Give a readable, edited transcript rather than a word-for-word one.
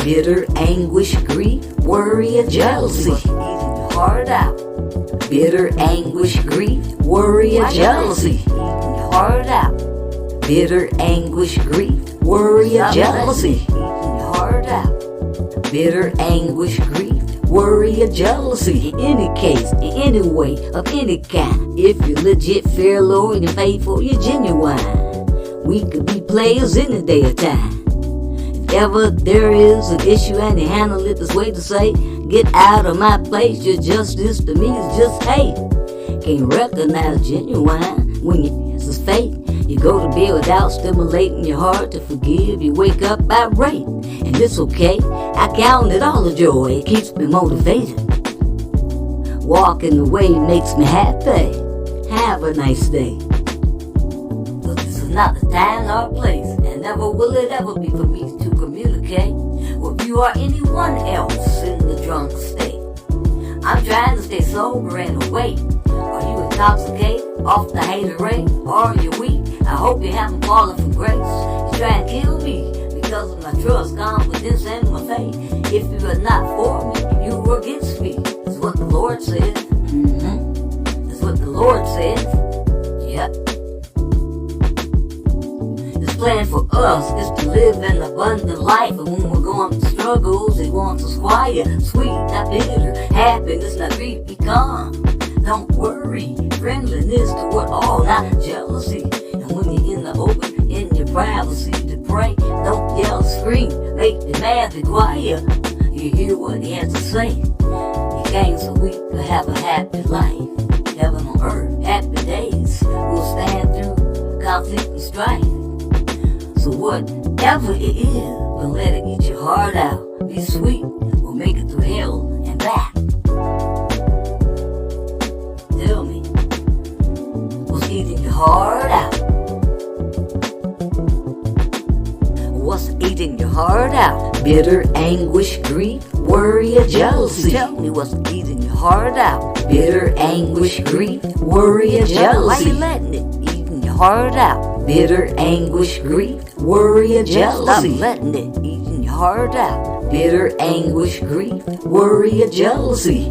Bitter anguish, grief, worry, or jealousy. Eating your heart out. Bitter anguish, grief, worry, or jealousy. Eating your heart out. Bitter anguish, grief, worry, or jealousy. Eating your heart out. Bitter anguish, grief, worry, or jealousy. In any case, in any way, of any kind. If you're legit, fair, loyal, and faithful, you're genuine. We could be players any day or time. If ever there is an issue and you handle it this way to say, get out of my place, your justice to me is just hate. Can't recognize genuine when your answer's fake. You go to bed without stimulating your heart to forgive. You wake up irate, and it's okay. I count it all a joy, it keeps me motivated. Walking away makes me happy. Have a nice day. But this is not the time nor place, and never will it ever be for me to communicate with you or anyone else in the drunk state. I'm trying to stay sober and awake. Are you intoxicated off the haterade? Or are you weak? I hope you haven't fallen from grace. You try and kill me because of my trust, confidence, and my faith. If you are not for me, you were against me. That's what the Lord said. That's what the Lord said. Yep. His plan for us is to live an abundant life. And when we're going through struggles, He wants us quiet, sweet, not bitter, happiness, not grief, be calm. Don't worry, friendliness toward all, not jealousy. And when you're in the open, in your privacy to pray, don't yell, scream, make me mad, be quiet. You hear what He has to say. He came so we could have a happy life. Heaven on earth, happy days. We'll stand through conflict and strife. So whatever it is, don't let it eat your heart out. Be sweet, we'll make it through hell and back. Tell me, what's eating your heart out? What's eating your heart out? Bitter anguish, grief, worry, or jealousy. Tell me what's eating your heart out. Bitter anguish, grief, worry, or jealousy. Why you letting it eating your heart out? Bitter anguish, grief, worry, or jealousy. Stop letting it eating your heart out. Bitter anguish, grief, worry, or jealousy.